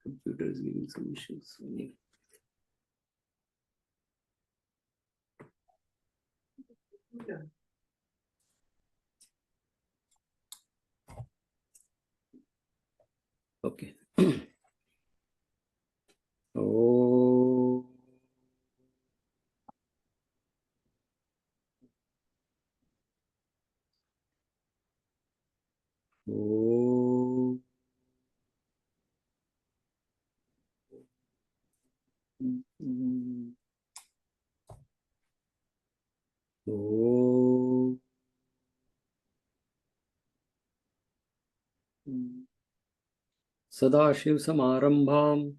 Computer is giving some issues. Okay. Oh. Oh. Oh. Sadashiv Samarambham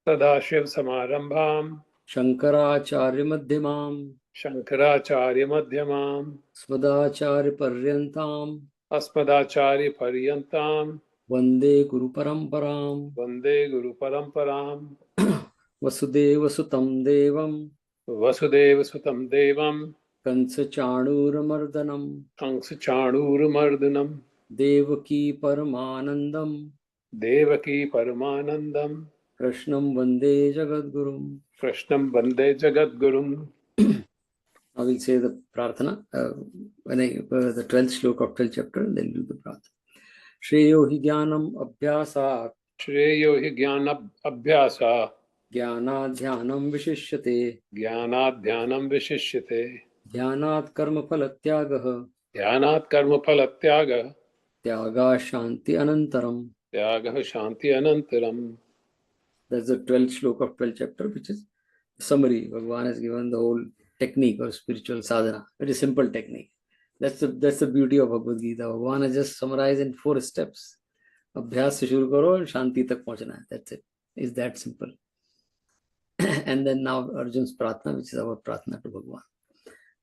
Sadashiv Samarambham Shankaracharya Madhyamam Shankaracharya Madhyamam Swadacharya Paryantam Asmadacharya Paryantam Vande Guru Paramparam Vande Guru Paramparam Vasudeva Sutam Devam Vasudeva Sutam Devam Kansa Chanuramardanam Kansa Chanurmardhanam Devaki Paramanandam Devaki Paramanandam Krishnam Vande Jagadgurum. Krishnam Vande Jagadgurum. I will say the prarthana when I the 12th shloka of 12th chapter, then do the prarthana. Shreyo hi jnanam abhyasat Shreyo hi jnana abhyasa jnanat dhyanam vishishyate Jnanat dhyanam vishishyate dhyanat karma phalatyagah Dhyanat karma phalatyaga tyaga shanti anantaram. Tyaga shanti anantaram. That's the 12th shloka of 12th chapter, which is summary. Bhagavan has given the whole technique of spiritual sadhana, very simple technique. That's the beauty of Bhagavad Gita. Bhagavan has just summarized in 4 steps. Abhyas se shuru karo and shanti tak pahunchna hai. That's it. It's that simple. And then now Arjun's pratna, which is our pratna to Bhagavan.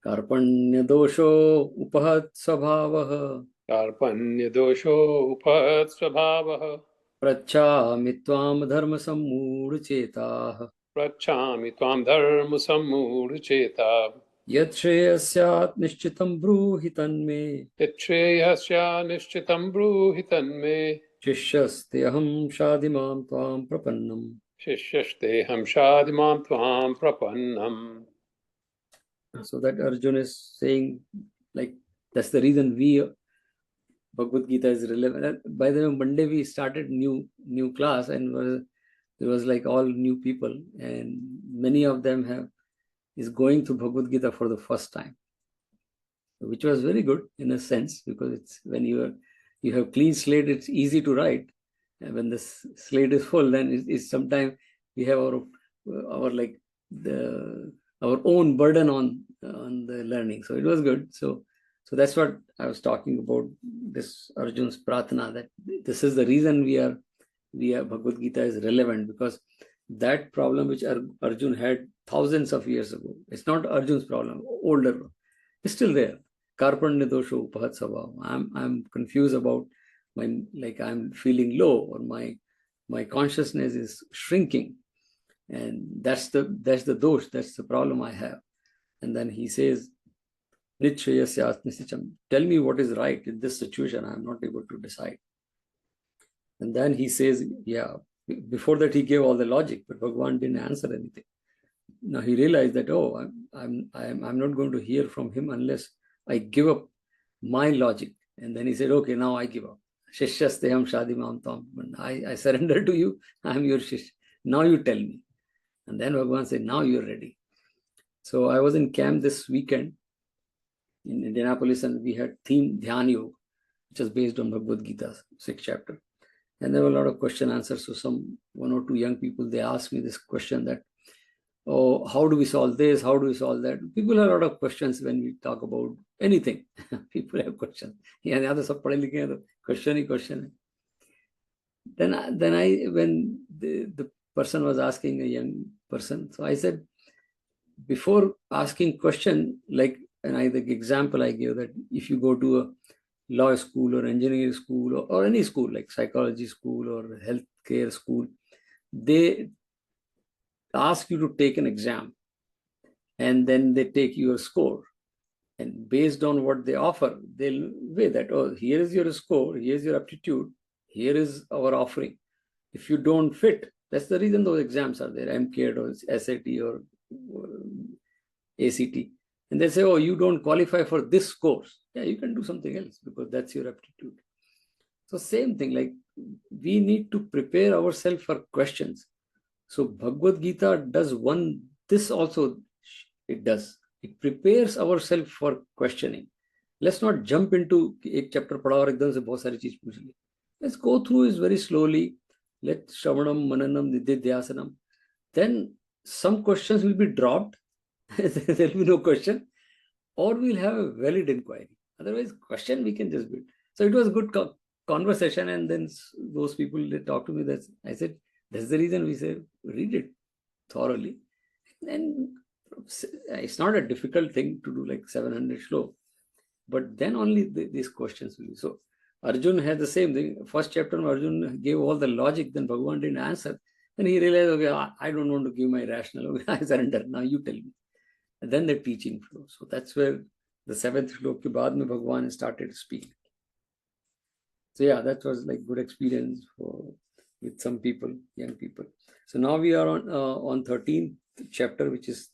Karpanya dosho upahat svabhavah Karpanya dosho upat svabhavah prachami tvam dharma sammud chetah Prachami tvam dharma sammud cheta yat shreyasyat nishchitam bruhi tanme Yachreyasya nishchitam bruhitan me Shishyaste aham shadimam tvam prapannam. Shishyaste hamshadimam tvam prapannam. So that Arjuna is saying, like, that's the reason we Bhagavad Gita is relevant. By the way, Monday we started new class, and it was like all new people, and many of them is going through Bhagavad Gita for the first time, which was very good in a sense, because it's when you have clean slate, it's easy to write. And when the slate is full, then it's sometimes we have our like our own burden on the learning. So it was good. So that's what I was talking about, this Arjun's Pratana, that this is the reason we are Bhagavad Gita is relevant, because that problem which Arjun had thousands of years ago, it's not Arjun's problem, older, it's still there. Karpanya dosho upahat sabhav. I'm confused about I'm feeling low, or my consciousness is shrinking, and that's the dosh, that's the problem I have. And then he says, tell me what is right in this situation. I'm not able to decide. And then he says, yeah, before that he gave all the logic, but Bhagavan didn't answer anything. Now he realized that, oh, I'm not going to hear from him unless I give up my logic. And then he said, okay, now I give up. Shishyasteham shadimam tam. I surrender to you. I'm your shish. Now you tell me. And then Bhagavan said, now you're ready. So I was in camp this weekend in Indianapolis, and we had theme Dhyan Yoga, which is based on Bhagavad Gita, 6th chapter. And there were a lot of question answers. So one or two young people, they asked me this question that, oh, how do we solve this? How do we solve that? People have a lot of questions when we talk about anything. People have questions. Question. Then when the person was asking, a young person, so I said, before asking question, like, and the example I gave, that if you go to a law school or engineering school or any school, like psychology school or healthcare school, they ask you to take an exam, and then they take your score, and based on what they offer, they'll weigh that, oh, here is your score, here's your aptitude, here is our offering. If you don't fit, That's the reason those exams are there, MCAT or SAT or ACT. And they say, oh, you don't qualify for this course. Yeah, you can do something else because that's your aptitude. So same thing, like we need to prepare ourselves for questions. So Bhagavad Gita does this also it does. It prepares ourselves for questioning. Let's not jump into एक chapter पढ़ा और एकदम से बहुत सारी चीज पूछ ली. Let's go through it very slowly. Let Shravanam, Mananam, Nididhyasanam. Then some questions will be dropped. There will be no question. Or we'll have a valid inquiry. Otherwise, question we can just build. So it was a good conversation. And then those people, they talked to me. That I said, that's the reason we say, read it thoroughly. And it's not a difficult thing to do like 700 shlok. But then only these questions will be. So Arjun had the same thing. First chapter, Arjun gave all the logic, then Bhagavan didn't answer. Then he realized, okay, I don't want to give my rational. Okay, I surrender. Now you tell me. And then the teaching flows. So that's where the 7th shlok ke baad mein Bhagavan started speaking. So yeah, that was like good experience with some people, young people. So now we are on 13th chapter, which is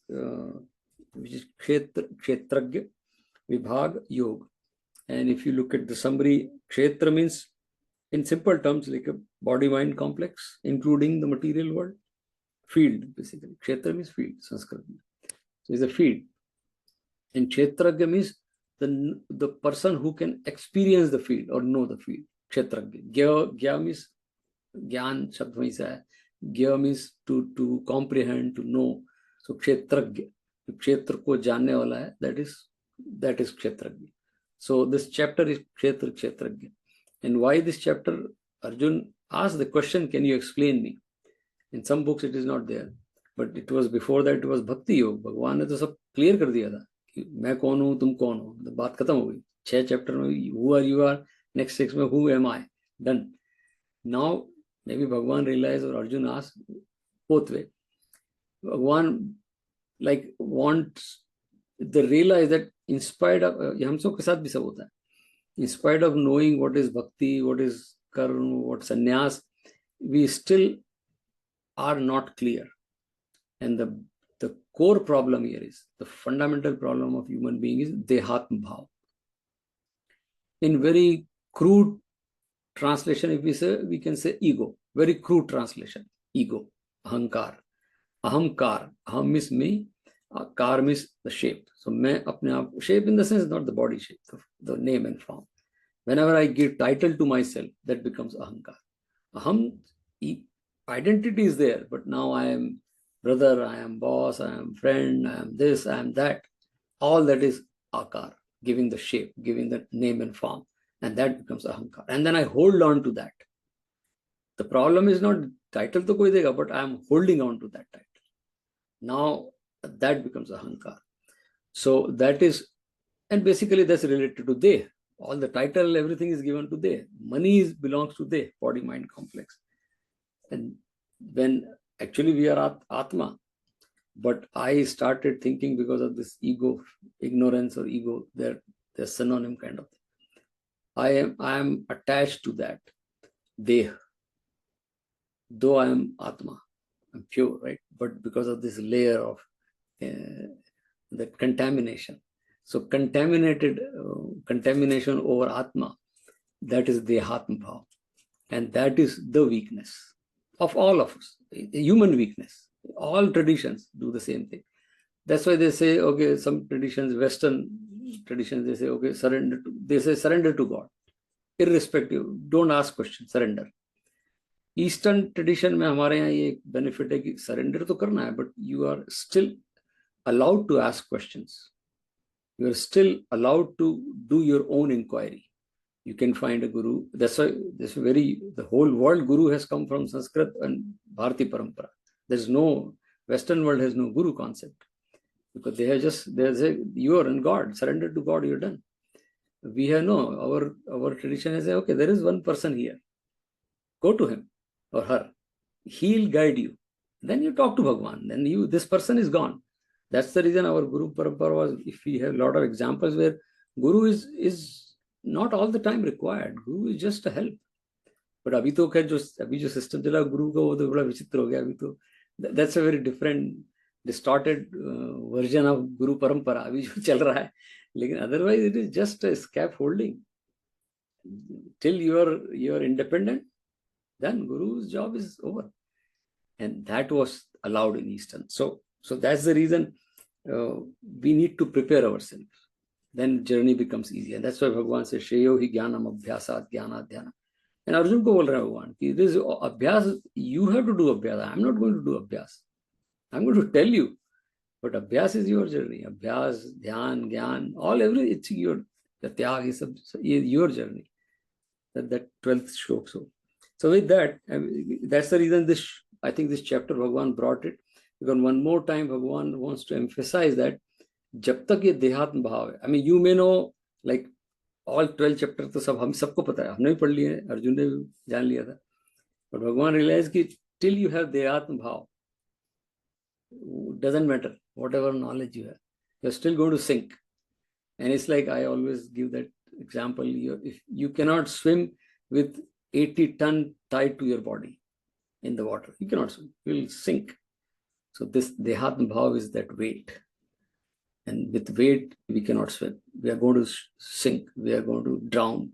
Kshetragya Vibhag Yoga. And if you look at the summary, Kshetra means, in simple terms, like a body-mind complex, including the material world. Field, basically. Kshetra means field, Sanskrit. So it's a field. And Kshetragya means the person who can experience the field or know the field. Kshetragya. Gya means Gyan, Shabd mein se hai. Gya means to comprehend, to know. So Kshetragya. Kshetra ko janne wala hai, that is Kshetragya. So this chapter is Kshetragya. And why this chapter? Arjun asked the question, can you explain me? In some books it is not there. But it was before that, it was Bhakti Yoga. Bhagwan ने तो सब clear कर दिया था कि मैं कौन हूँ, तुम कौन हो. तो बात खत्म हो गई. 6 chapter में who are you are, next 6 में who am I. Done. Now maybe Bhagwan realized or Arjun asked both way. Bhagwan like wants the realize that in spite of हम सब के साथ भी सब होता है. In spite of knowing what is bhakti, what is karma, what sannyas, we still are not clear. And the core problem here is, the fundamental problem of human being is dehatma bhav. In very crude translation, if we say, we can say ego. Very crude translation, ego, ahankar. Ahamkar, aham means me, kar means the shape. So मैं अपने आप, shape in the sense not the body shape, the name and form. Whenever I give title to myself, that becomes ahankar. Aham, identity is there, but now I am brother, I am boss, I am friend, I am this, I am that. All that is akar, giving the shape, giving the name and form. And that becomes ahankar. And then I hold on to that. The problem is not title to koi dega, but I am holding on to that title. Now that becomes ahankar. So that is, and basically that's related to they. All the title, everything is given to they. Money belongs to they, body, mind complex. And when actually we are Atma, but I started thinking because of this ego, ignorance or ego, they're synonym kind of thing. I am attached to that Deh. Though I am Atma, I'm pure, right? But because of this layer of that contamination. So contamination over Atma, that is Dehatma Bhav. And that is the weakness of all of us, human weakness. All traditions do the same thing. That's why they say, okay, some traditions, Western traditions, they say, okay, surrender to God. Irrespective, don't ask questions, surrender. Eastern tradition में हमारे यहाँ ये benefit है कि surrender तो करना है, but you are still allowed to ask questions. You are still allowed to do your own inquiry. You can find a guru. That's why the whole world guru has come from Sanskrit and Bharati Parampara. There's no, Western world has no guru concept. Because they say, you are in God, surrender to God, you're done. We have no, our tradition is, okay, there is one person here. Go to him or her. He'll guide you. Then you talk to Bhagwan. Then this person is gone. That's the reason our Guru Parampara was, if we have a lot of examples where Guru is not all the time required. Guru is just a help. But अभी तो खैर जो system चला गुरु का वो तो बड़ा विचित्र हो गया अभी तो. That's a very different distorted version of guru parampara अभी जो चल रहा है. लेकिन otherwise it is just scaffolding till you're independent, then guru's job is over. And that was allowed in Eastern. So that's the reason we need to prepare ourselves. Then journey becomes easy. And that's why Bhagavan says, Shreyo hi jnanam abhyasat jnana dhyana. And Arjun ko bol raha hai Bhagavan, ki this abhyas, you have to do abhyas. I'm not going to do abhyas. I'm going to tell you. But abhyas is your journey. Abhyas, dhyan, gyan, all everything, it's your, the tyag is your journey. That 12th shlok. So with that, that's the reason I think this chapter Bhagavan brought it, because one more time Bhagavan wants to emphasize that जब तक ये देहात्म भाव है, I mean you may know like all 12 chapters तो सब हम सबको पता है, हमने भी पढ़ लिए, अर्जुन ने भी जान लिया था, but भगवान realize कि till you have देहात्म भाव, doesn't matter whatever knowledge you have, you're still going to sink. And it's like I always give that example, if you cannot swim with 80 ton tied to your body in the water, you cannot swim, you will sink. So this dehatma bhav is that weight, and with weight we cannot swim, we are going to sink, we are going to drown.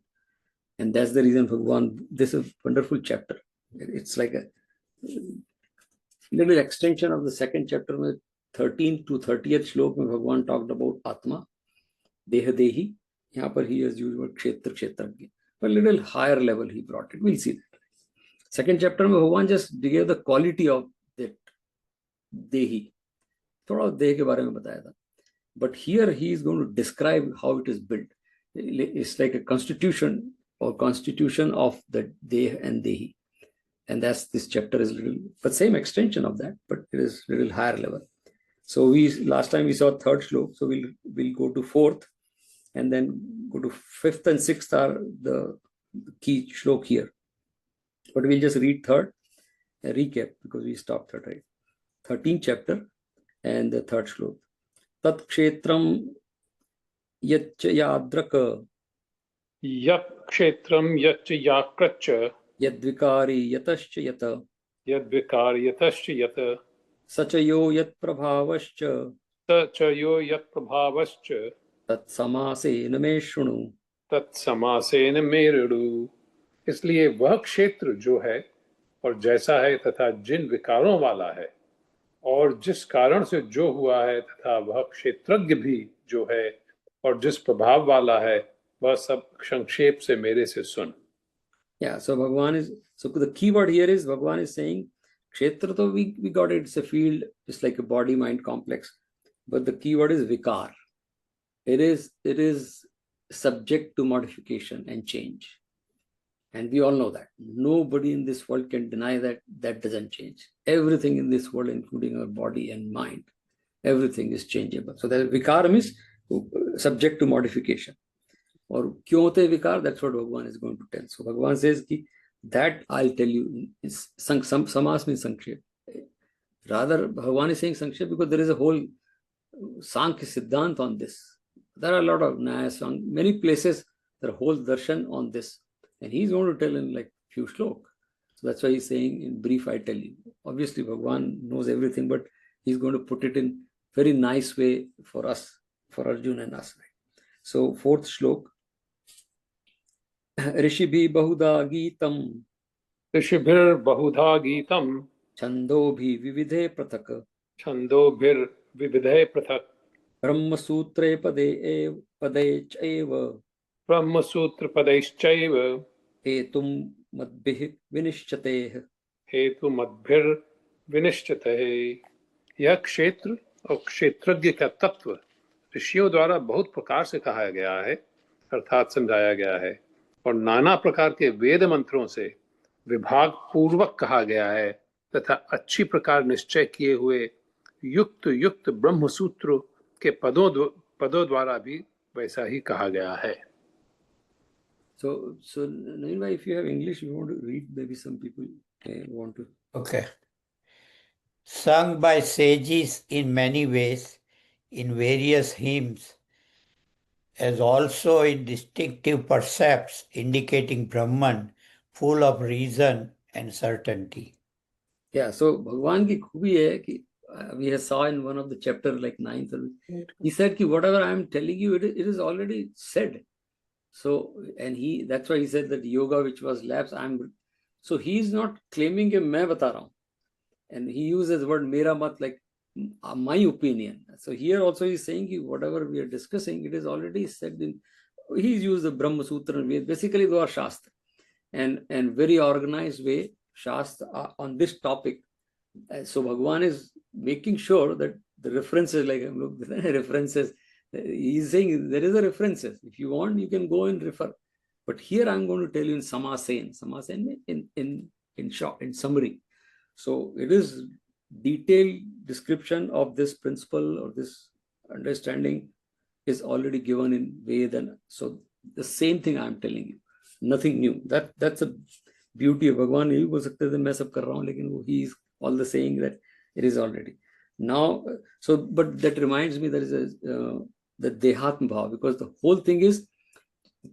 And that's the reason Bhagavan, this is a wonderful chapter, it's like a little extension of the second chapter with 13th to 30th shlok mein Bhagavan talked about Atma, Deha Dehi. यहाँ पर he has used word क्षेत्र क्षेत्रज्ञ, but a little higher level he brought it. We'll see that. Second chapter में भगवान just gave the quality of that देही, थोड़ा देह के बारे में बताया था. But here he is going to describe how it is built. It's like a constitution or constitution of the deh and dehi. And that's, this chapter is little, but same extension of that, but it is little higher level. So last time we saw third shlok, so we'll go to fourth, and then go to fifth and sixth are the key shlok here. But we'll just read third, recap, because we stopped third, right? 13th chapter and the third shlok. Tat kshetram yaccha yadraka. Yak kshetram yaccha yakracha. Yadvikari yatascha yata. Yadvikari yatascha yata. Sachayo yat prabhavascha. Sachayo yat prabhavascha. tat samasena me shrunu. tat samasena me ridu. इसलिए वह क्षेत्र जो है और जैसा है तथा जिन विकारों वाला है और जिस कारण से जो हुआ है तथा वह क्षेत्रज्ञ भी जो है और जिस प्रभाव वाला है वह सब संक्षेप से मेरे से सुन. Yeah, so Bhagavan is, so the key word here is Bhagavan is saying kshetra to we got it, it's a field, it's like a body mind complex, but the key word is vikar. It is subject to modification and change. And we all know that. Nobody in this world can deny that that doesn't change. Everything in this world, including our body and mind, everything is changeable. So that vikar means subject to modification. Or kyun hote vikar, that's what Bhagavan is going to tell. So Bhagavan says ki, that I'll tell you. Samas means sankshep. Rather, Bhagavan is saying sankshep because there is a whole Sankhya Siddhant on this. There are a lot of Nyaya, many places, there are whole darshan on this. And he's going to tell in like few shlok. So that's why he's saying in brief, I tell you. Obviously, Bhagavan knows everything, but he's going to put it in very nice way for us, for Arjuna and us. Right? So fourth shlok. Rishibhi bahuda geetam. ऋषिभिर बहुधा GITAM. Chandobhi vividhe prathak. छंदोभिर विविधे पृथक. Brahma sutre pade chaiva. Brahmasutra पदैश्चैव. Hetum madbih vinishchateh. हेतु मद्भिर विनिश्चितः. यह क्षेत्र और क्षेत्रज्ञ का तत्व ऋषियों द्वारा बहुत प्रकार से कहा गया है, अर्थात समझाया गया है, और नाना प्रकार के वेद मंत्रों से विभाग पूर्वक कहा गया है तथा अच्छी प्रकार निश्चय किए हुए युक्त युक्त ब्रह्मसूत्र के पदों द्वारा भी वैसा ही कहा गया है. So Naveen, if you have English, you want to read, maybe some people want to. Okay. Sung by sages in many ways, in various hymns, as also in distinctive percepts indicating Brahman, full of reason and certainty. Yeah, so भगवान की खूबी है कि we saw in one of the chapter like 9th, he said कि whatever I am telling you, it is already said. So, and that's why he said that yoga which was lapsed, so he is not claiming कि मैं बता रहा हूँ, and he uses the word मेरा मत, like my opinion. So here also he's saying कि whatever we are discussing, it is already said in, he's used the Brahma Sutra and Ved, basically those are Shastra, and very organized way Shastra on this topic. So Bhagwan is making sure that the references, like references, he's saying there is a references. If you want, you can go and refer. But here I'm going to tell you in Samasen in short, in summary. So it is detailed description of this principle or this understanding is already given in Veda. So the same thing I'm telling you, nothing new. That's a beauty of Bhagwan. He was he is all the saying that it is already now. So, but that reminds me, there is the Dehatma Bhav, because the whole thing is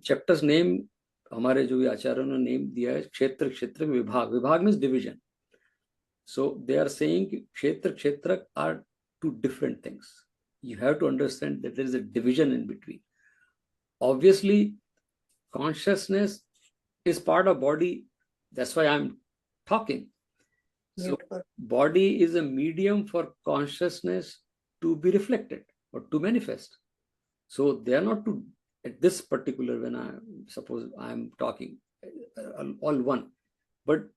chapter's name. हमारे जो भी आचार्यों ने name दिया है क्षेत्र क्षेत्र विभाग. विभाग means division. So they are saying kshetra kshetra are two different things. You have to understand that there is a division in between. Obviously, consciousness is part of body. That's why I'm talking. So body is a medium for consciousness to be reflected or to manifest. So they are not to, at this particular, when I suppose I'm talking, all one. But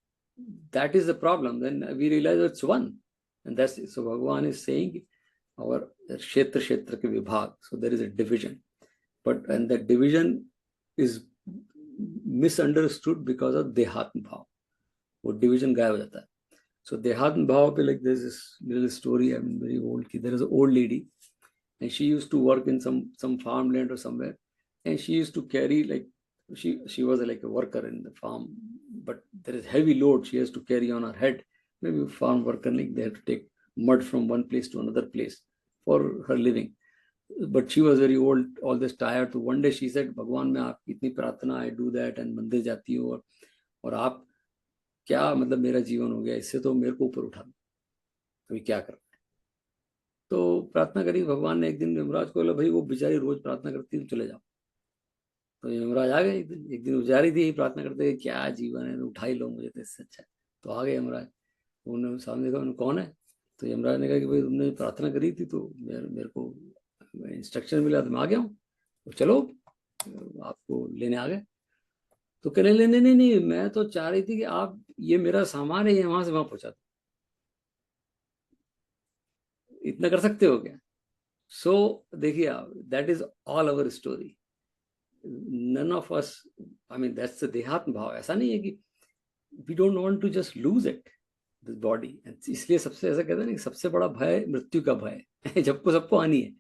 that is the problem. Then we realize it's one. And that's it. So Bhagavan is saying our kshetra kshetra ke vibhag. So there is a division. And that division is misunderstood because of Dehatma Bhav. वो division गायब हो जाता है. So Dehatma Bhav, like there's this little story, I mean very old. There is an old lady, and she used to work in some farmland or somewhere, and she used to carry, like she was like a worker in the farm, but there is heavy load she has to carry on her head. Maybe farm worker, like they have to take mud from one place to another place for her living. But she was very old, all this tired. So one day she said, Bhagwan, मैं आपकी इतनी प्रार्थना, I do that and मंदिर जाती हूँ, और आप क्या मतलब मेरा जीवन हो गया, इससे तो मेरे को ऊपर उठा दो, अभी क्या कर. तो प्रार्थना करी. भगवान ने एक दिन यमराज को बोला, भाई वो बेचारी रोज प्रार्थना करती है, चले जाओ. तो यमराज आ गए. एक दिन जा रही थी प्रार्थना करते, क्या जीवन है, उठा ही लो मुझे तो इससे अच्छा. तो आ गए यमराज. उन्होंने सामने कहा, कौन है? तो यमराज ने कहा कि भाई तुमने प्रार्थना करी थी तो मेरे को इंस्ट्रक्शन मिला तो मैं आ गया हूँ, तो चलो आपको लेने आ गए. तो कहने लेने नहीं, मैं तो चाह रही थी कि आप ये मेरा सामान है वहां से वहां पहुंचा दो, इतना कर सकते हो क्या? सो देखिए, that is all our story. none of us, I mean that's the Dehatma Bhav. ऐसा नहीं है कि we don't want to just lose it, this body. इसलिए सबसे ऐसा कहते हैं ना, सबसे बड़ा भय मृत्यु का भय है. जबको सबको आनी है,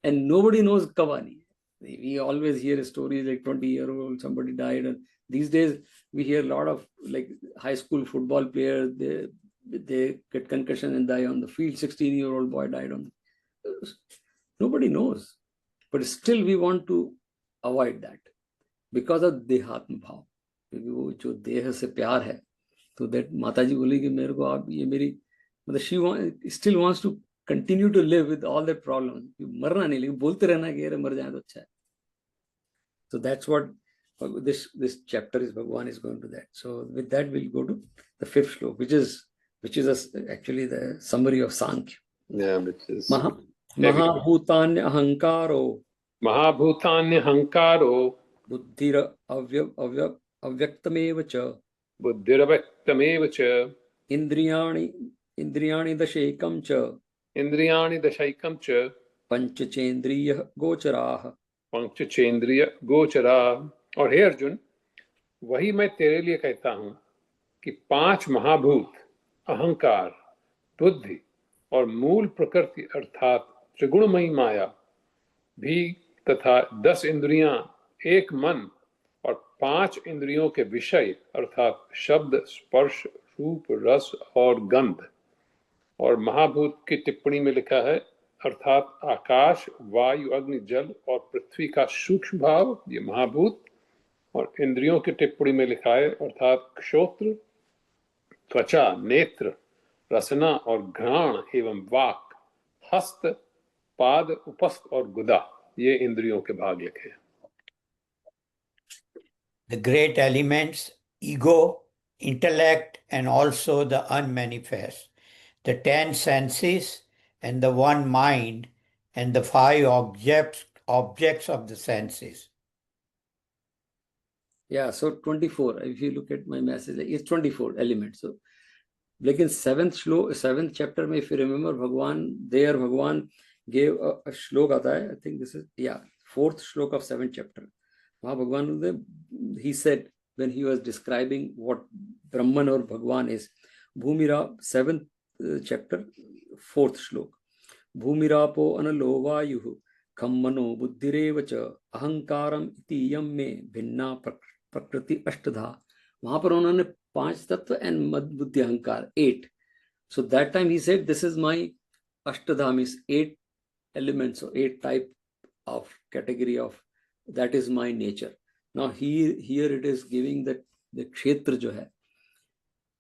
and nobody knows कब आनी है. We always hear stories like 20-year-old somebody died, and these days we hear a lot of like high school football players, they get concussion and die on the field. 16-year-old boy died on the, nobody knows, but still we want to avoid that because of Dehatma Bhav. क्योंकि वो जो देह से प्यार है, तो that माता जी बोली कि मेरे को आप ये मेरी मतलब she still wants to continue to live with all that problems. मरना नहीं, लेकिन बोलते रहना कि यार मर जाए तो अच्छा है. So that's what this chapter is. Bhagwan is going to that. So with that we'll go to the 5th shlok, which is actually the summary of Sankhya. Yeah, which is Mahabhutanya ahankaro. Mahabhutanya hankaro. Buddhira avyaktameva cha. Buddhiravyaktameva cha. Indriyani dashekam cha. Indriyani dashaikam cha. Panchachendriya gocharaha. पंचचेंद्रिय गोचरा. और हे अर्जुन, वही मैं तेरे लिए कहता हूं कि 5 महाभूत अहंकार, बुद्धि और मूल प्रकृति अर्थात त्रिगुणमयी माया भी तथा 10 इंद्रियां, 1 मन और 5 इंद्रियों के विषय अर्थात शब्द, स्पर्श, रूप, रस और गंध. और महाभूत की टिप्पणी में लिखा है अर्थात आकाश, वायु, अग्नि, जल और पृथ्वी का सूक्ष्म भाव, ये महाभूत. और इंद्रियों की टिप्पणी में लिखा है, अर्थात श्रोत्र, त्वचा, नेत्र, रसना और घ्राण एवं वाक, हस्त, पाद, उपस्थ और गुदा, ये इंद्रियों के भाग लिखे हैं. The great elements, ego, intellect, and also the unmanifest, the 10 senses and the one mind, and the 5 objects of the senses. Yeah, so 24. If you look at my message, it's 24 elements. So, लेकिन seventh chapter में, if you remember, Bhagwan gave a श्लोक आता है. I think this is, yeah, 4th श्लोक of 7th chapter. वहाँ भगवान, he said when he was describing what Brahman or Bhagwan is, Bhumira, 7th chapter, 4th श्लोक, Bhumirapo analo vayuh khammano buddhirevacha ahankaram iti yam me भिन्ना प्रकृति अष्टधा. वहां पर उन्होंने 5 तत्व and मद बुद्धि अहंकार 8. So that time he said, this is my अष्टधा, means 8 elements or 8 type of category of, that is my nature. Now here it is giving that the kshetra jo hai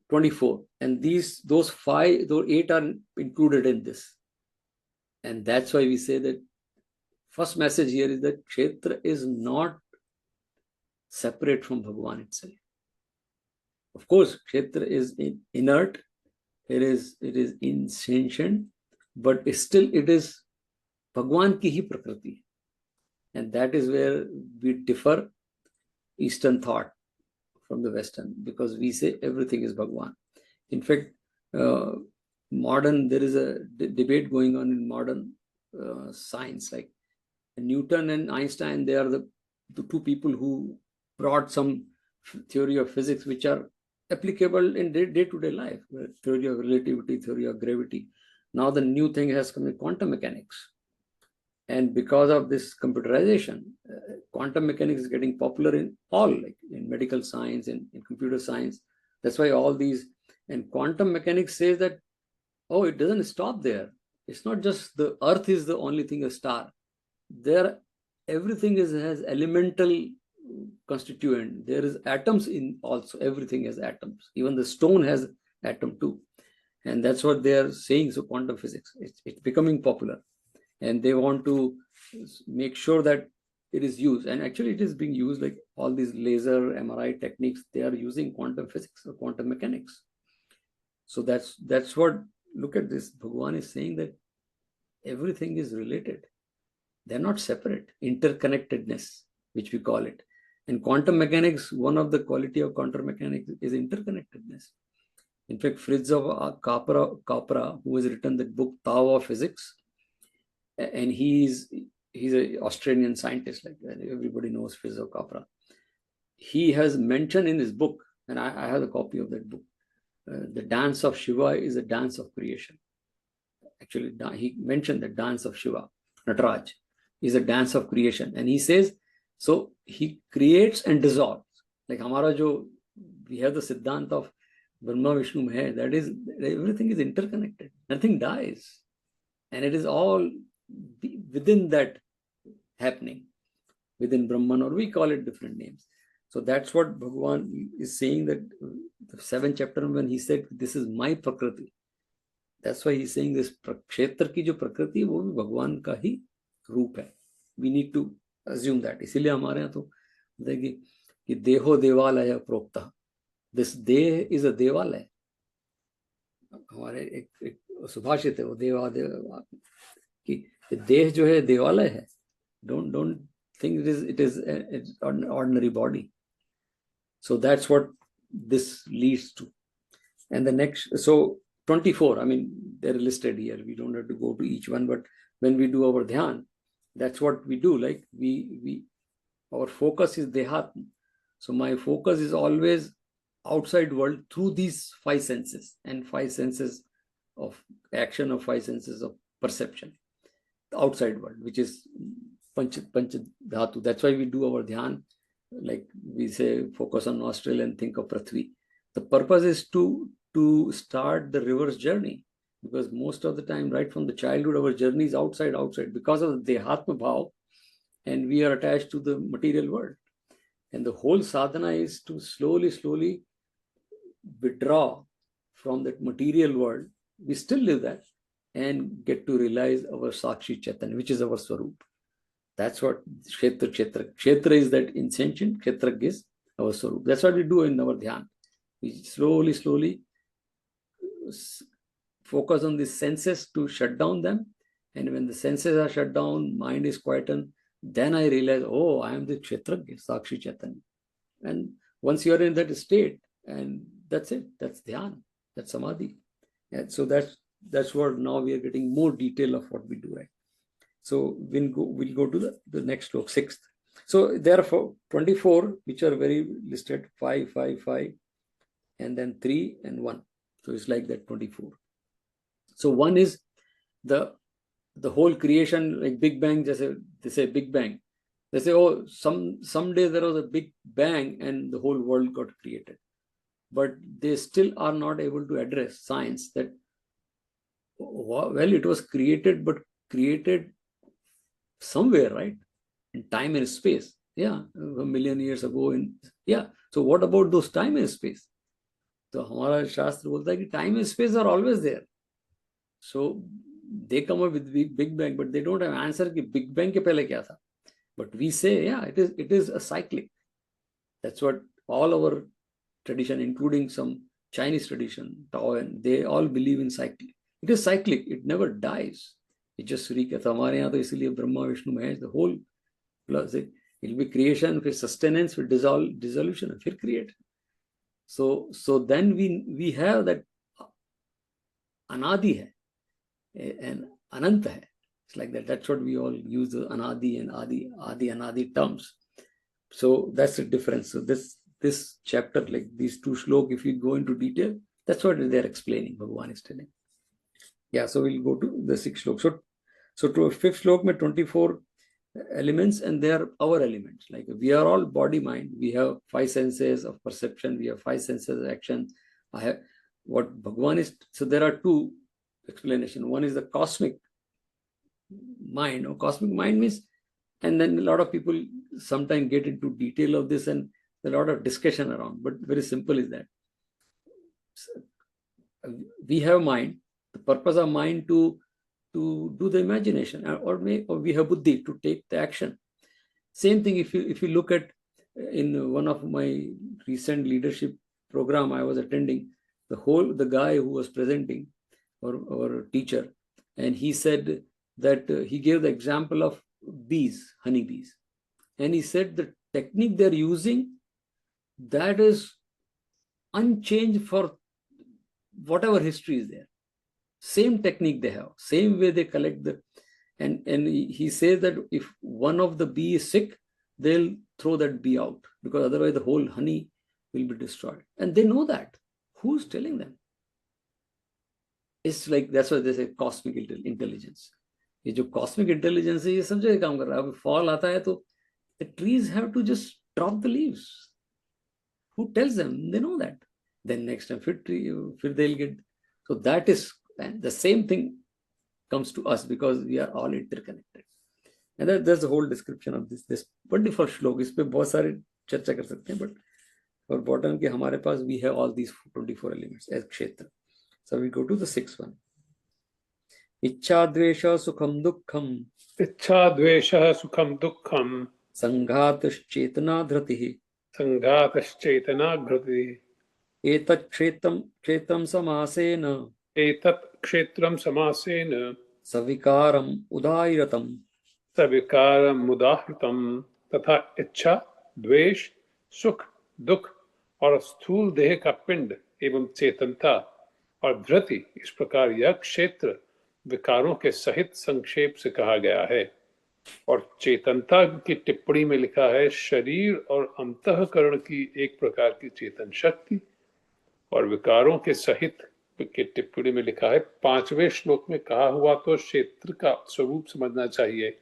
24, and those 8 are included in this. And that's why we say that first message here is that kshetra is not separate from Bhagwan itself. Of course, kshetra is inert, it is insentient, but still it is Bhagwan ki hi prakriti. And that is where we differ Eastern thought from the Western, because we say everything is Bhagwan. In fact, there is a debate going on in modern science, like Newton and Einstein, they are the 2 people who brought some theory of physics which are applicable in day-to-day life, theory of relativity, theory of gravity. Now the new thing has come in quantum mechanics. And because of this computerization, quantum mechanics is getting popular in all, like in medical science, in computer science. That's why all these, and quantum mechanics says that, oh, it doesn't stop there. It's not just the earth is the only thing, a star. There, everything has elemental constituent. There is atoms in also, everything has atoms. Even the stone has atom too. And that's what they are saying. So quantum physics, it's becoming popular. And they want to make sure that it is used. And actually it is being used, like all these laser, MRI techniques, they are using quantum physics or quantum mechanics. So that's what, look at this. Bhagwan is saying that everything is related. They're not separate. Interconnectedness, which we call it. In quantum mechanics, one of the quality of quantum mechanics is interconnectedness. In fact, Fritz of Capra, who has written that book Tao of Physics, and he's an Australian scientist, like everybody knows Fritz of Capra. He has mentioned in his book, and I have a copy of that book, the dance of Shiva is a dance of creation. Actually, he mentioned the dance of Shiva, Nataraj, is a dance of creation. And he says, so he creates and dissolves. Like Hamara jo, we have the Siddhant of Brahma Vishnu hai, that is, everything is interconnected. Nothing dies. And it is all within that happening, within Brahman, or we call it different names. So that's what Bhagavan is saying, that the 7th chapter, when he said, this is my Prakriti. That's why he's saying this kshetra ki jo Prakriti, wo bhi Bhagwan ka hi roop hai. We need to assume that. इसीलिए हमारे यहाँ तो देखिए कि देहो देवालय प्रोक्ता. This देह is a देवालय. हमारे एक सुभाषित है वो देवा कि देह जो है देवालय है. Don't think it is an ordinary body. So that's what this leads to. And the next, so 24, I mean, they're listed here. We don't have to go to each one, but when we do our dhyan, that's what we do. Like our focus is dehatma. So my focus is always outside world through these 5 senses, and 5 senses of action, of 5 senses of perception. The outside world, which is panch dhatu. That's why we do our dhyan. Like we say, focus on nostril and think of Prithvi. The purpose is to start the reverse journey, because most of the time, right from the childhood, our journey is outside because of the dehatma bhav, and we are attached to the material world. And the whole sadhana is to slowly, slowly withdraw from that material world. We still live that and get to realize our Sakshi Chaitanya, which is our Swarup. That's what Kshetra is, that insentient. Kshetra is our Swarup. That's what we do in our Dhyan. We slowly, slowly focus on the senses to shut down them. And when the senses are shut down, mind is quietened, then I realize, oh, I am the Kshetragya, Sakshi Chaitanya. And once you are in that state, and that's it, that's Dhyan, that's Samadhi. And so that's what now we are getting more detail of what we do, right? So we'll go to the next stroke, 6th. So there are 24 which are very listed, 5, 5, 5, and then 3 and 1. So it's like that, 24. So one is the whole creation, like Big Bang. They say Big Bang. They say, oh, someday there was a big bang and the whole world got created. But they still are not able to address science that, well, it was created, but created somewhere, right? In time and space. Yeah, a million years ago. Yeah. So what about those time and space? So हमारा शास्त्र बोलता है कि time and space are always there. So they come up with Big Bang, but they don't have answer कि Big Bang के पहले क्या था. But we say, yeah, it is a cyclic. That's what all our tradition, including some Chinese tradition, Taoian, they all believe in cyclic. It is cyclic. It never dies. It just recurs. हमारे यहाँ तो इसीलिए Brahma Vishnu Mahesh, the whole plus it will be creation, फिर sustenance, फिर dissolution, फिर create. So then we have that anadi hai and ananta hai. It's like that. That's what we all use, the anadi and adi anadi terms. So that's the difference. So this chapter, like these two shlok, if you go into detail, that's what they're explaining. Bhagavan is telling. Yeah. So we'll go to the 6th shlok. So to 5th shlok, mein 24 elements, and they are our elements. Like we are all body mind. We have 5 senses of perception. We have 5 senses of action. I have what Bhagavan is. So there are 2 explanations. One is the cosmic mind. Or cosmic mind means, and then a lot of people sometimes get into detail of this, and a lot of discussion around. But very simple is that we have mind. The purpose of mind to do the imagination, or we have buddhi to take the action. Same thing if you look at in one of my recent leadership program I was attending, the guy who was presenting, or teacher, and he said that he gave the example of bees, honeybees, and he said the technique they're using, that is unchanged for whatever history is there. Same technique they have, same way they collect and he says that if one of the bee is sick, they'll throw that bee out, because otherwise the whole honey will be destroyed. And they know that. Who's telling them? It's like, that's why they say cosmic intelligence. ये जो cosmic intelligence है, ये सब जगह काम कर रहा है. अब fall आता है तो the trees have to just drop the leaves. Who tells them? They know that. Then next time फिर they'll get. So that is, and the same thing comes to us, because we are all interconnected. And there's a whole description of this wonderful shlok. इस पे बहुत सारे चर्चा कर सकते हैं, but for bottom के हमारे पास we have all these 24 elements as kshetra. So we go to the 6th one. इच्छा द्वेष सुखम दुःखम. इच्छा द्वेषः सुखम दुःखम. संघातश्चेतना धृतिः. संघातश्चेतना धृतिः. एतत् क्षेत्रं समासेन. एतत् क्षेत्रं समासेन. सविकारम उदाहृतम. सविकारम उदाहृतम. तथा इच्छा, द्वेष, सुख, दुख और स्थूल देह का पिंड एवं चेतनता और धृति, इस प्रकार यह क्षेत्र विकारों के सहित संक्षेप से कहा गया है. और चेतनता की टिप्पणी में लिखा है, शरीर और अंतःकरण की एक प्रकार की चेतन शक्ति. और विकारों के सहित के टिप्पणी में लिखा है, 5वें श्लोक में कहा हुआ तो क्षेत्र का स्वरूप समझना चाहिए,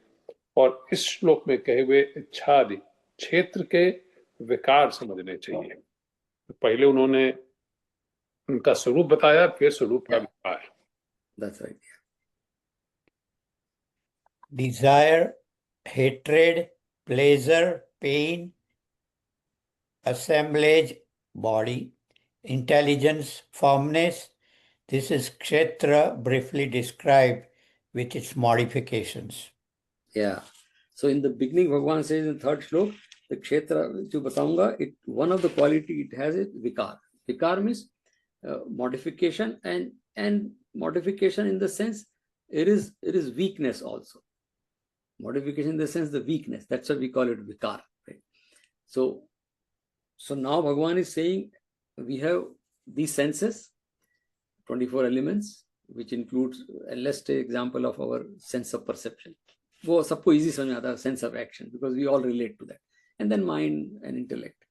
और इस श्लोक में कहे हुए इच्छादि क्षेत्र के विकार समझने चाहिए. तो पहले उन्होंने उनका स्वरूप बताया, फिर स्वरूप का विकार. That's right. Desire, hatred, pleasure, pain, assemblage, body, intelligence, firmness. This is Kshetra briefly described with its modifications. Yeah. So in the beginning, Bhagavan says in third shlok, the kshetra, जो बताऊंगा, it one of the quality it has is vikar. Vikar means modification, and modification in the sense it is weakness also. Modification in the sense the weakness. That's why we call it vikar. Right? So now Bhagavan is saying we have these senses, 24 elements, which includes, and let's take example of our sense of perception. वो सबको easy समझ में आता है, sense of action, because we all relate to that. And then mind and intellect.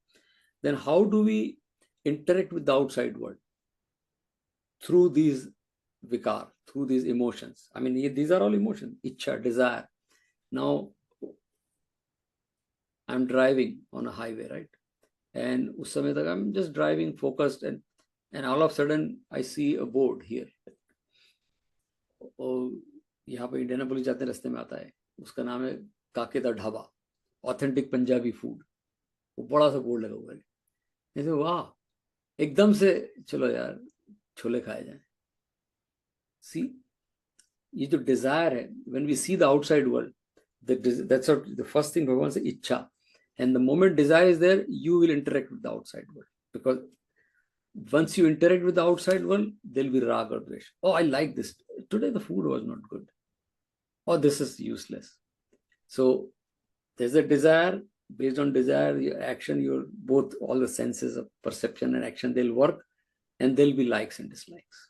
Then how do we interact with the outside world? Through these vikar, through these emotions. I mean, these are all emotions, ichha, desire. Now, I'm driving on a highway, right? And उस समय तक I'm just driving focused, and all of a sudden I see a board here. और यहाँ पे Indianapolis जाते रास्ते में आता है, उसका नाम है काके दा ढाबा, ऑथेंटिक पंजाबी फूड. वो बड़ा सा बोर्ड लगा हुआ है. जैसे वाह, एकदम से चलो यार छोले खाए जाए. See, ये जो desire है, when we see the outside world, that's what the first thing Bhagavan says, ichha. And the moment desire is there, you will interact with the outside world. Because once you interact with the outside world, there'll be rag or dvesh. Oh, I like this. Today the food was not good. Oh, this is useless. So there's a desire. Based on desire, your action, your both all the senses of perception and action, they'll work, and there'll be likes and dislikes.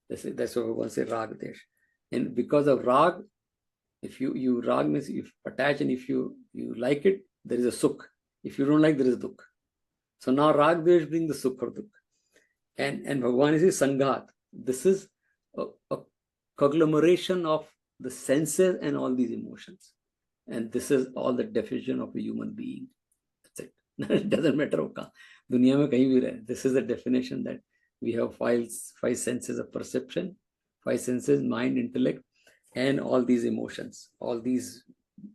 That's what Bhagavan says, rag desh. And because of rag, if you rag means if attach, and if you like it, there is a sukh. If you don't like, there is dukh. So now rag desh bring the sukh or dukh. And Bhagavan is sanghat. This is a conglomeration of the senses and all these emotions. And this is all the definition of a human being. That's it. It doesn't matter how दुनिया में कहीं भी रहे. This is the definition that we have five senses of perception, 5 senses, mind, intellect, and all these emotions. All these,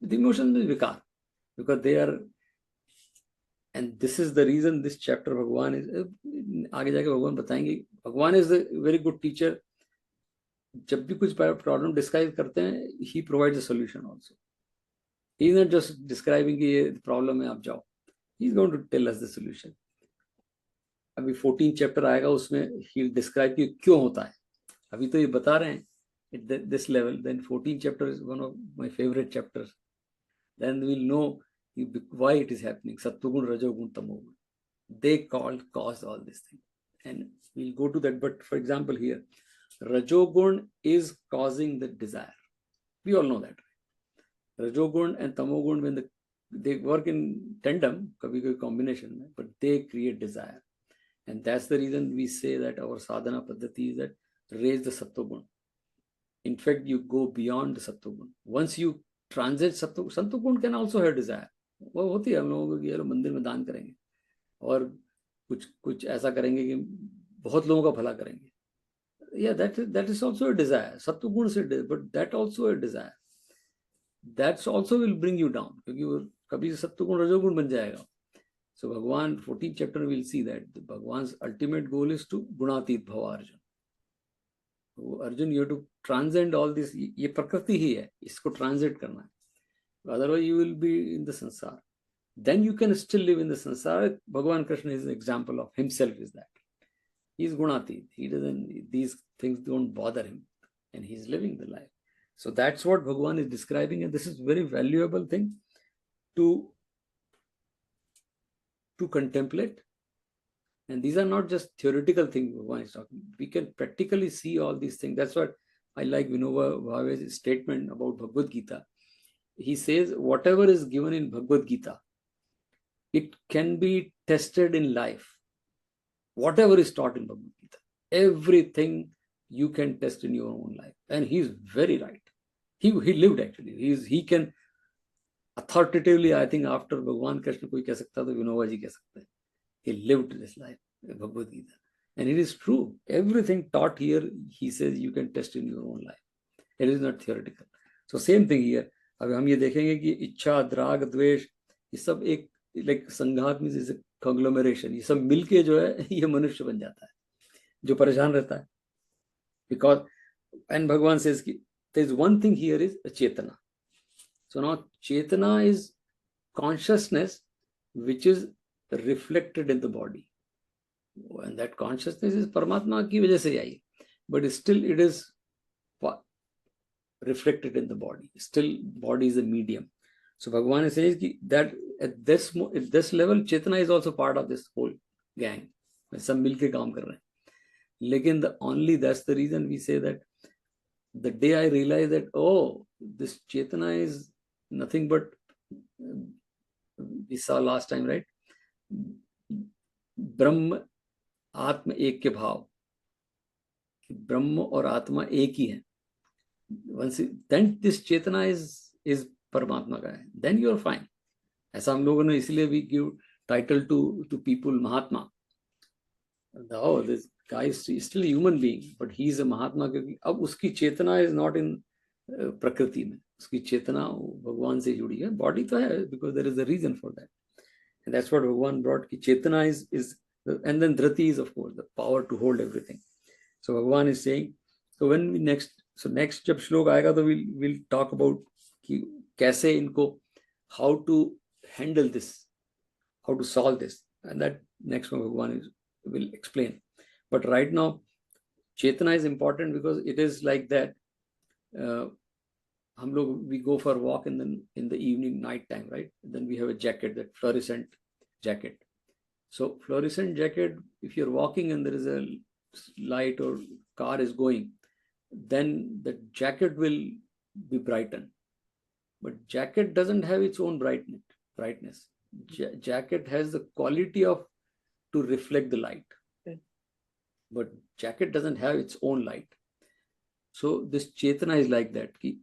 the emotions is vikar, because they are, and this is the reason this chapter Bhagavan is, आगे जाके भगवान बताएंगे, भगवान is a very good teacher. जब भी कुछ problem describe करते हैं, he provides a solution also. He is not just describing कि ये problem है, आप जाओ. He is going to tell us the solution. अभी 14 chapter आएगा, उसमें he'll describe कि क्यों होता है. अभी तो ये बता रहे हैं at this level. Then 14 chapter is one of my favorite chapters. Then we'll know why it is happening. Sattvagun, Rajogun, Tamogun. They caused all this thing. And we'll go to that. But for example here, Rajogun is causing the desire. We all know that. Rajogun and Tamogun, when they work in tandem, kabhi combination, but they create desire. And that's the reason we say that our sadhana paddhati is that raise the Sattvagun. In fact, you go beyond the Sattvagun. Once you transit Sattvagun can also have desire. वो होती है हम लोगों को कि यार मंदिर में दान करेंगे और कुछ ऐसा करेंगे कि बहुत लोगों का भला करेंगे. Yeah, that is also a desire. Sattvagun से, but that also a desire. That also will bring you down, क्योंकि वो कभी सत्वगुण रजोगुण बन जाएगा. So Bhagavan, 14th chapter, we'll see that Bhagavan's ultimate goal is to gunatit bhava Arjun. Arjun, you have to transcend all this. ये प्रकृति ही है, इसको transit करना है. Otherwise, you will be in the sansar. Then you can still live in the sansar. Bhagavan Krishna is an example of himself. Is that he is gunatit. He doesn't. These things don't bother him, and he's living the life. So that's what Bhagavan is describing, and this is very valuable thing to contemplate. And these are not just theoretical things Bhagavan is talking. We can practically see all these things. That's what I like Vinoba Bhave's statement about Bhagavad Gita. He says, whatever is given in Bhagavad Gita, it can be tested in life. Whatever is taught in Bhagavad Gita, everything you can test in your own life. And he's very right. He lived actually. He can authoritatively, I think after Bhagavan Krishna koi keh sakta, to Vinoba ji keh sakte hain. He lived this life, Bhagavad Gita. And it is true. Everything taught here, he says, you can test in your own life. It is not theoretical. So same thing here. अब हम ये देखेंगे कि इच्छा, द्राग, द्वेष, ये सब एक like संघात means is a conglomeration, ये सब मिलके जो है ये मनुष्य बन जाता है जो परेशान रहता है. Because, and Bhagavan says कि there is one thing here is a chetana. So now chetana is consciousness which is reflected in the body, and that consciousness is Paramatma की वजह से आई, but still it is reflected in the body. Still body is a medium. So Bhagavan says that at this level chetana is also part of this whole gang. सब मिलके काम कर रहे हैं. लेकिन that's the reason we say that the day I realized that, oh, this chetana is nothing but, we saw last time, right? ब्रह्म आत्म एक के भाव, ब्रह्म और आत्मा एक ही है. Once then this chetana is परमात्मा का है, then you are fine. ऐसा हम लोगों ने इसलिए भी give title to people Mahatma. Oh, this guy is still a human being, but he is a Mahatma क्योंकि अब उसकी चेतना is not in प्रकृति में, उसकी चेतना भगवान से जुड़ी है. बॉडी तो है because there is a reason for that, and that's what Bhagavan brought कि चेतना is and then dhrati is of course the power to hold everything. So Bhagavan is saying, so when we next जब श्लोक आएगा तो we'll talk about कि कैसे इनको, how to handle this, how to solve this, and that next one Bhagavan will explain. But right now chetana is important because it is like that. हम लोग we go for a walk in the evening, night time, right? Then we have a jacket, that fluorescent jacket. So fluorescent jacket, if you're walking and there is a light or car is going, then the jacket will be brightened. But jacket doesn't have its own brightness. Jacket has the quality of to reflect the light, but jacket doesn't have its own light. So this chetana is like that कि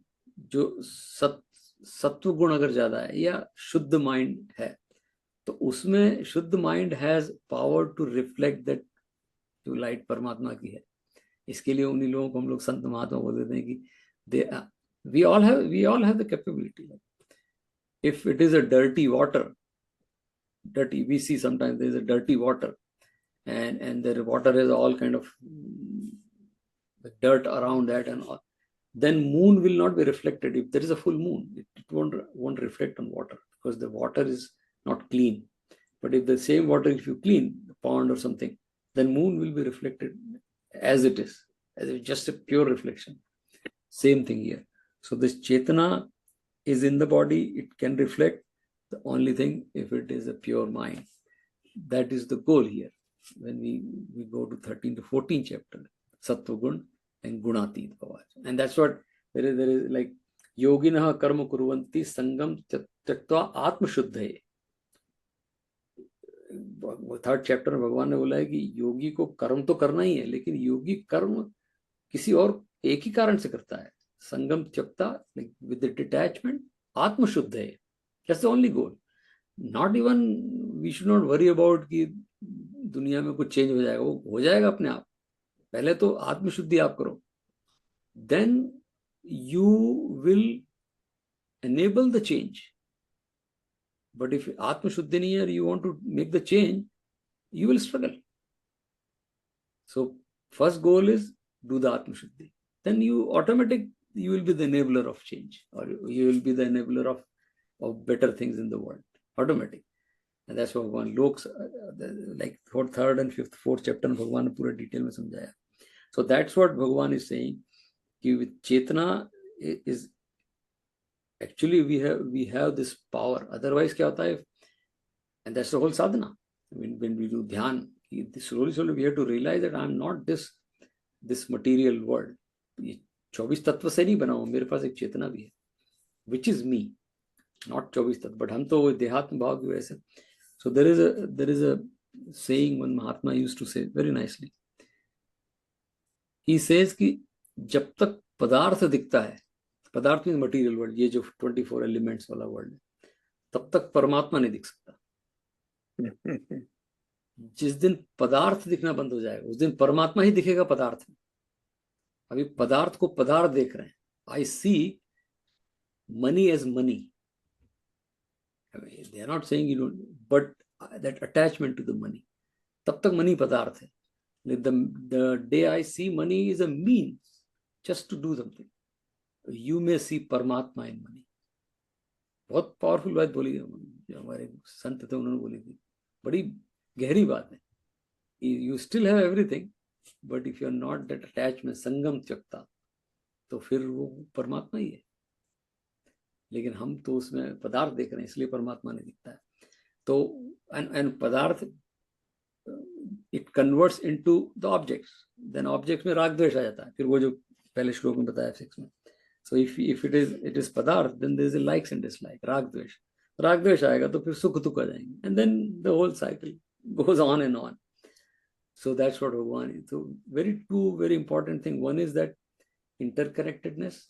जो सत्व गुण अगर ज्यादा है या शुद्ध mind है तो उसमें शुद्ध mind has power to reflect that जो लाइट परमात्मा की है. इसके लिए उन्हीं लोगों को हम लोग संत महात्मा बोल देते हैं कि we all have the capability. If it is a dirty water, we see sometimes there is a dirty water and the water has all kind of dirt around that and all, then moon will not be reflected. If there is a full moon, it won't reflect on water because the water is not clean. But if the same water, if you clean the pond or something, then moon will be reflected as it is, as if just a pure reflection. Same thing here. So this chetana is in the body, it can reflect. The only thing, if it is a pure mind, that is the goal here. When we go to 13 to 14 chapter, Sattva Gun and Gunatit Bhava. And that's what there is like Yoginaha Karma Kuruvanti Sangam Tattva Atma Shuddhaye. Third chapter में भगवान ने बोला है कि योगी को कर्म तो करना ही है, लेकिन योगी कर्म किसी और एक ही कारण से करता है. संगम त्यक्ता विद द डिटैचमेंट आत्म शुद्ध है. That's the only goal. Not even we should not worry about कि दुनिया में कुछ चेंज हो जाएगा. वो हो जाएगा अपने आप. पहले तो आत्मशुद्धि आप करो, then you will enable the change. But if Atma Shuddhi nahi hai, you want to make the change, you will struggle. So first goal is do the Atma Shuddhi. Then you will be the enabler of change, or you will be the enabler of better things in the world. Automatic. And that's what Bhagavan Loks, like third and fourth chapter, Bhagavan ne pura detail mein samjhaya. So that's what Bhagavan is saying. Ki with Chetana is actually we have this power. Otherwise क्या होता है? And that's the whole sadhana. When we do dhyan, slowly we have to realize that I am not this material world. ये 24 तत्व से नहीं बना हूँ. मेरे पास एक चेतना भी है, which is me, not 24 तत्व. But हम तो देहात्म भाव की वजह से. So there is a saying one Mahatma used to say very nicely. He says कि जब तक पदार्थ दिखता है, पदार्थ में मटीरियल वर्ल्ड, ये जो 24 एलिमेंट्स वाला वर्ल्ड है, तब तक परमात्मा नहीं दिख सकता. जिस दिन पदार्थ दिखना बंद हो जाएगा उस दिन परमात्मा ही दिखेगा पदार्थ में. अभी पदार्थ को पदार्थ देख रहे हैं. I see money as money. They are not saying you don't, but that attachment to the money. तब तक money पदार्थ है. The day I see money is a means just to do something. You may see Paramatma in money. बहुत powerful बात बोली जो हमारे संत थे उन्होंने बोली थी, बड़ी गहरी बात है. You still have everything, but if you are not that attachment, संगम त्यक्ता, तो फिर वो परमात्मा ही है. लेकिन हम तो उसमें पदार्थ देख रहे हैं, इसलिए परमात्मा नहीं दिखता है. तो and पदार्थ it converts into the objects. Then objects में राग द्वेष आ जाता है. फिर वो जो पहले श्लोक में बताया 6 में. So if it is पदार्थ, then there is a likes and dislikes, राग द्वेष आएगा तो फिर सुख दुख आ जाएंगे, and then the whole cycle goes on and on. So that's what Bhagwan is. So two very important thing. One is that interconnectedness.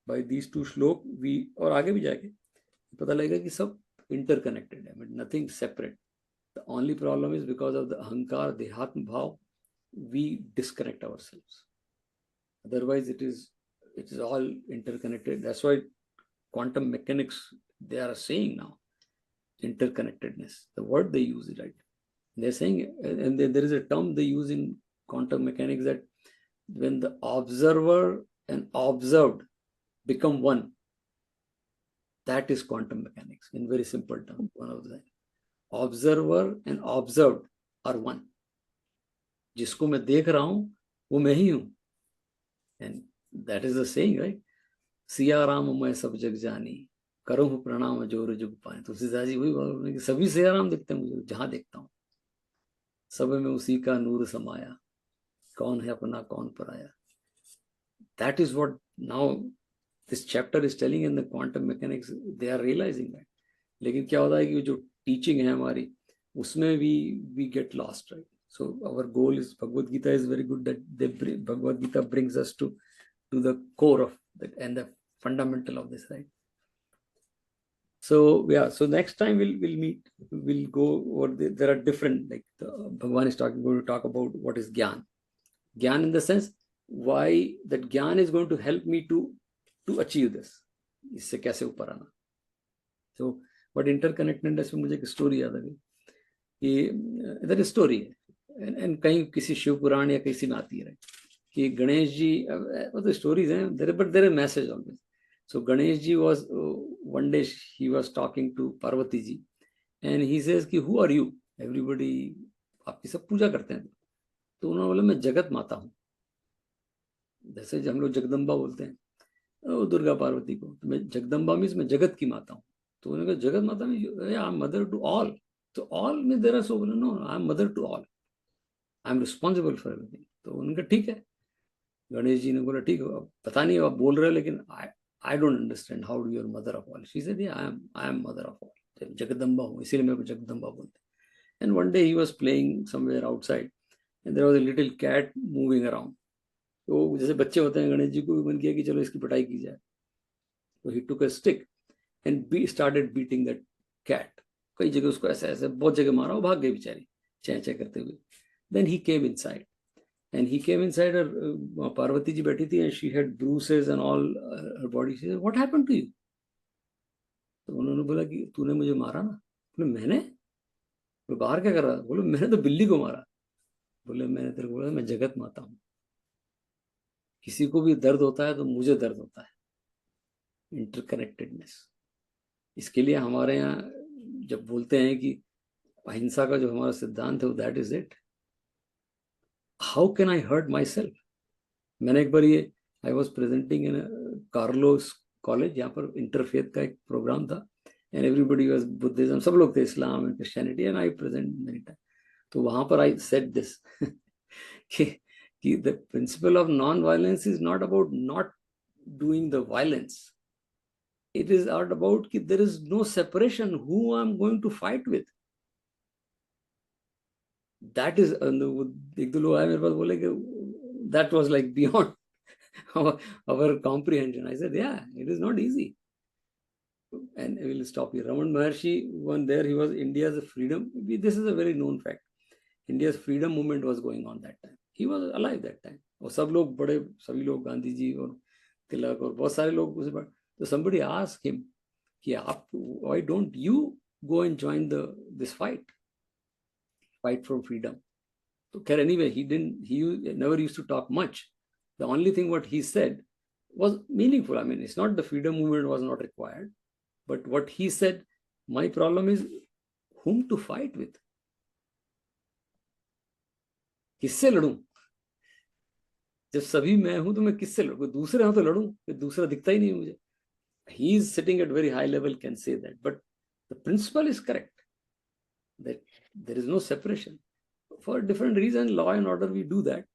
By these two श्लोक we, और आगे भी जाके पता लगेगा कि सब interconnected है, but nothing separate. The only problem is because of the ahankar, dehatma bhav, we disconnect ourselves. Otherwise, it is all interconnected. That's why quantum mechanics, they are saying now, interconnectedness. The word they use is right. They're saying, and there is a term they use in quantum mechanics, that when the observer and observed become one, that is quantum mechanics in very simple terms. One of the observer and observed are one. जिसको मैं देख रहा हूं वो मैं ही हूं. And that is the saying, right? Siya Ram मैं सब जग जानी, करो प्रणाम जोर जुग पाए. तुलसीदास जी वही बोल कि सभी सिया राम दिखते हैं मुझे, जहां देखता हूं सब में उसी का नूर समाया, कौन है अपना कौन पराया. That is what now this chapter is telling in the quantum mechanics. They are realizing that. लेकिन क्या होता है कि जो टीचिंग है हमारी, उसमें we get lost, right? So our goal is, Bhagavad Gita is very good that Bhagavad Gita brings us to the core of that and the fundamental of this, right? So yeah, so next time we'll meet, we'll go over there are different, like Bhagavan is going to talk about what is Gyan. Gyan in the sense why that Gyan is going to help me to achieve this. इससे कैसे ऊपर आना. So but interconnectedness में मुझे एक story याद आ गई कि इधर स्टोरी है एंड कहीं किसी शिव पुराण या किसी में आती है कि गणेश जी, वो तो स्टोरीज हैं but there is message always. So Ganesh ji was one day he was talking to Parvati ji and he says कि हु आर यू, एवरीबॉडी आपकी सब पूजा करते हैं. तो उन्होंने बोला मैं जगत माता हूँ. जैसे हम लोग जगदम्बा बोलते हैं दुर्गा पार्वती को, तो मैं जगदम्बा मीन्स मैं जगत की माता हूँ. तो उन्होंने कहा जगत माता में I am mother to all. तो ऑल में there are so no, I am mother to all, I am responsible for everything. तो उनका ठीक है. गणेश जी ने बोला ठीक है, पता नहीं आप बोल रहे हो लेकिन I don't understand how do your mother of all. She said I am mother of all, Jagdamba हूँ इसीलिए मेरे को जगदम्बा बोलते. And one day he was playing somewhere outside and there was a little cat moving around. तो जैसे बच्चे होते हैं, गणेश जी को मन किया कि चलो इसकी पिटाई की जाए. तो he took a stick and started beating that cat. कई जगह उसको ऐसे ऐसे बहुत जगह मारा, वो भाग गई बेचारी चै चै करते हुए. Then he came inside and he came inside her, Parvati ji बैठी थी and she had bruises and all her body. She said, what happened to you? तो उन्होंने बोला कि तूने मुझे मारा ना. बोले मैंने? बोले बाहर क्या कर रहा था? बोले मैंने तो बिल्ली को मारा. बोले मैंने तेरे को बोला मैं जगत माता हूँ, किसी को भी दर्द होता है तो मुझे दर्द होता है. इंटरकनेक्टेडनेस. इसके लिए हमारे यहाँ जब बोलते हैं कि अहिंसा का जो हमारा सिद्धांत है वो that is it. How can I hurt my self. मैंने एक बार ये I was presenting in Carlos college, यहाँ पर इंटरफेथ का एक प्रोग्राम था एंड एवरीबडी वाज बुद्धिज्म, सब लोग थे इस्लाम and Christianity and I present many time. तो वहां पर आई सेड दिस कि the principle of non violence is not about not doing the violence. It is all about कि there is no separation who I'm going to fight with. That is एक दो लोग आए मेरे पास बोले कि that was like beyond our comprehension. I said, yeah, it is not easy. And I will stop here. Raman Maharshi, one there, he was India's freedom. This is a very known fact. India's freedom movement was going on that time. He was alive that time. और सब लोग बड़े, सभी लोग गांधी जी और तिलक और बहुत सारे लोग उसे. So somebody asked him, why don't you go and join this fight? fight for freedom. So anyway, he never used to talk much. The only thing what he said was meaningful. I mean, it's not the freedom movement was not required, but what he said, my problem is whom to fight with. किससे लड़ूं? जब सभी मैं हूं तो मैं किससे लड़ूं? कोई दूसरे हां तो लड़ूं, कोई दूसरा दिखता ही नहीं मुझे. He is sitting at very high level, can say that, but the principle is correct, that there is no separation. For different reason, law and order, we do that.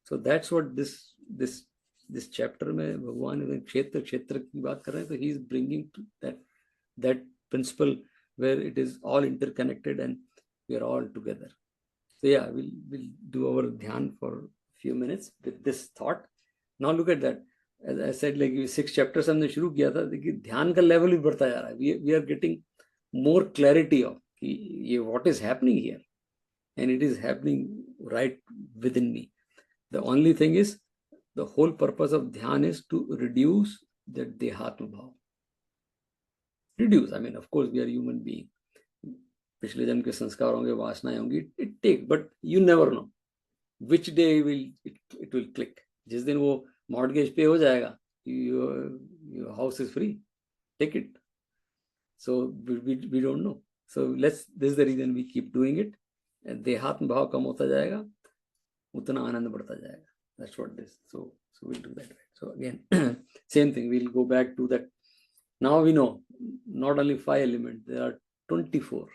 So that's what this chapter में भगवान क्षेत्र की बात कर रहे हैं. So he is bringing to that principle where it is all interconnected and we are all together. So yeah, we'll do our dhyan for a few minutes with this thought. Now look at that. As I said, like 6 chapters हमने शुरू किया था, देखिए ध्यान का level भी बढ़ता जा रहा है. We are getting more clarity of what is happening here, and it is happening right within me. The only thing is, the whole purpose of dhyan is to reduce the dehatma bhav. Reduce. I mean, of course, we are human beings. पिछले जन्म के संस्कार होंगे, वासनाएं होंगी. It takes, but you never know which day it will click. जिस दिन वो mortgage पे हो जाएगा, your house is free. Take it. So we don't know. So this is the reason we keep doing it. देहात्म भाव कम होता जाएगा, उतना आनंद बढ़ता जाएगा. That's what this. So we'll do that. Right? So again, same thing. We'll go back to that. Now we know not only 5 elements, there are 24.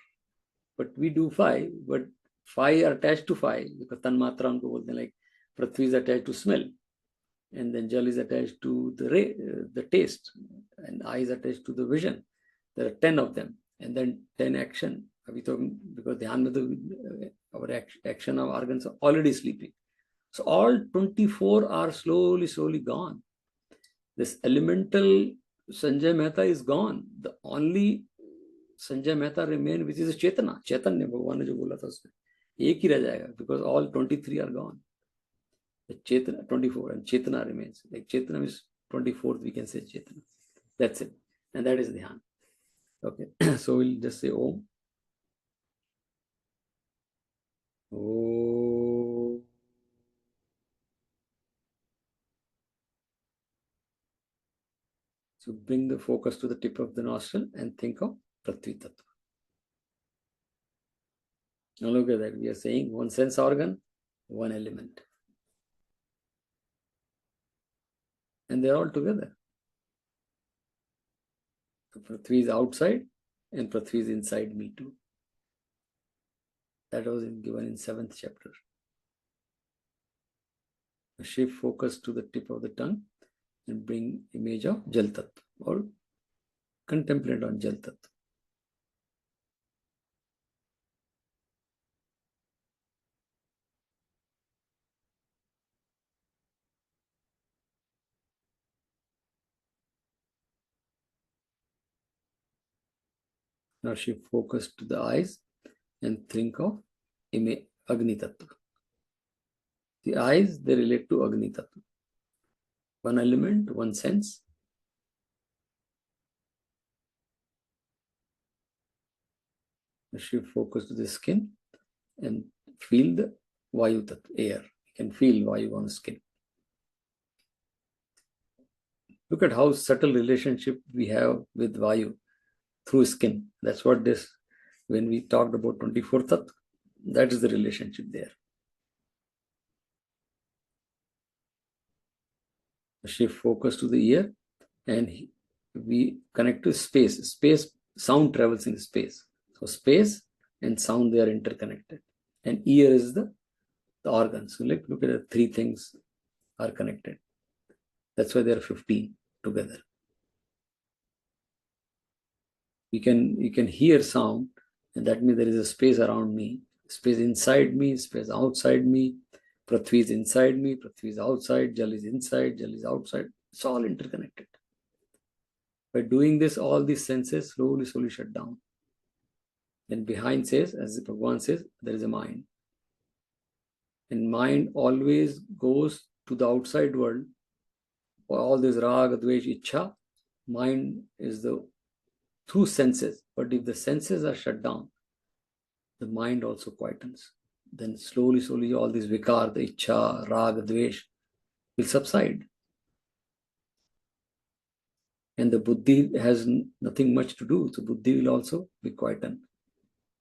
But we do 5, but 5 are attached to 5 because tanmatra unko bolte hain, like Prithvi is attached to smell, and then Jal is attached to the taste, and eye is attached to the vision. There are 10 of them, and then 10 action. Because dhyan mein our action of organs are already sleeping. So all 24 are slowly gone. This elemental Sanjay Mehta is gone. The only Sanjay Mehta remain, which is Chetana. Chaitanya, Bhagavan ne jo bola tha usme. एक ही रह जाएगा, because all 23 are gone. The Chetana, 24, and Chetana remains. Like Chetana is 24th, we can say Chetana. That's it. And that is Dhyan. Okay, so we'll just say Om. Om. So bring the focus to the tip of the nostril and think of Prithvi Tattva. Now look at that. We are saying one sense organ, one element. And they're all together. So Prithvi is outside and Prithvi is inside me too. That was given in 7th chapter. Shift focus to the tip of the tongue and bring image of Jal Tattva or contemplate on Jal Tattva. Now shift focus to the eyes and think of Agni Tattva. The eyes, they relate to Agni Tattva. One element, one sense. Shift focus to the skin and feel the Vayu Tattva, air. You can feel Vayu on the skin. Look at how subtle relationship we have with Vayu through skin. That's what this, when we talked about 24 Tattva, that is the relationship there. Shift focus to the ear and we connect to space. Space, sound travels in space. So space and sound, they are interconnected. And ear is the organ. So look at the 3 things are connected. That's why there are 15 together. You can hear sound, and that means there is a space around me, space inside me, space outside me. Prithvi is inside me, Prithvi is outside, Jal is inside, Jal is outside. It's all interconnected. By doing this, all these senses slowly shut down. Then behind says, as Bhagavan says, there is a mind. And mind always goes to the outside world. For all this raga, dvesh, ichha, mind is through senses. But if the senses are shut down, the mind also quietens. then slowly all these vikar, the ichha, rag, dvesh will subside. And the buddhi has nothing much to do. So buddhi will also be quietened.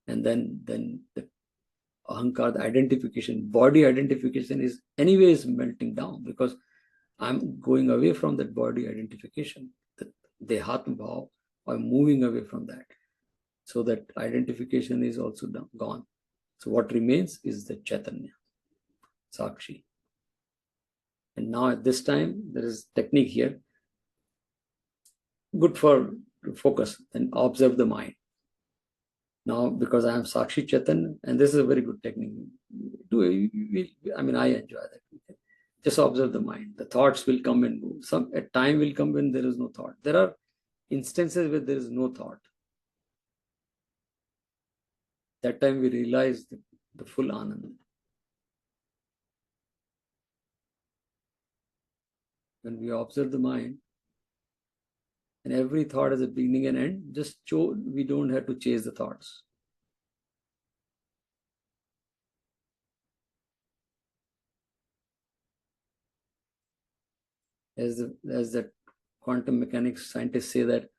And then the ahankar, the identification, body identification is anyways melting down, because I'm going away from that body identification. The dehatma bhav, I'm moving away from that. So that identification is also gone. So what remains is the Chaitanya, Sakshi. And now at this time, there is technique here, good for focus and observe the mind. Now, because I am Sakshi Chaitanya, and this is a very good technique. I mean, I enjoy that. Just observe the mind. The thoughts will come and go. A time will come when there is no thought. There are instances where there is no thought. That time we realize the full anand. When we observe the mind, and every thought has a beginning and end, we don't have to chase the thoughts. As the quantum mechanics scientists say that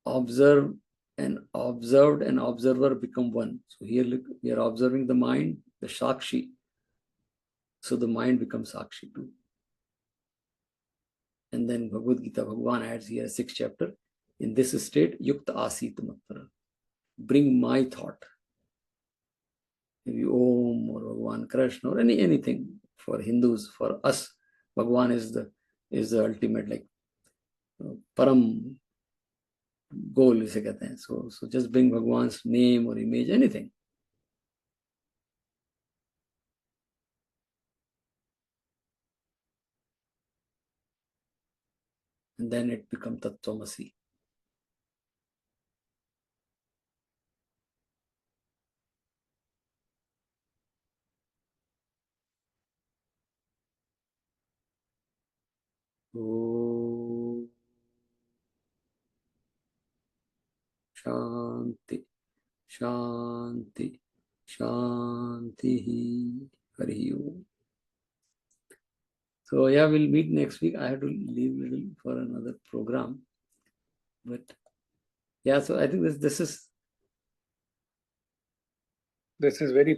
observe and observed and observer become one. So here look, we are observing the mind, the Sakshi. So the mind becomes Sakshi too. And then Bhagavad Gita, Bhagavan adds here, 6th chapter, in this state, Yukta Asit Matra. Bring my thought. Maybe Om or Bhagavan Krishna or anything. For Hindus, for us, Bhagavan is the ultimate, like Param goal, इसे कहते हैं. So just bring Bhagavan's name or image, anything. And then it becomes Tattvamasi. Oh, Shanti, Shanti, Shanti, Hari Om. So yeah, we'll meet next week. I have to leave a little for another program. But yeah, so I think this is very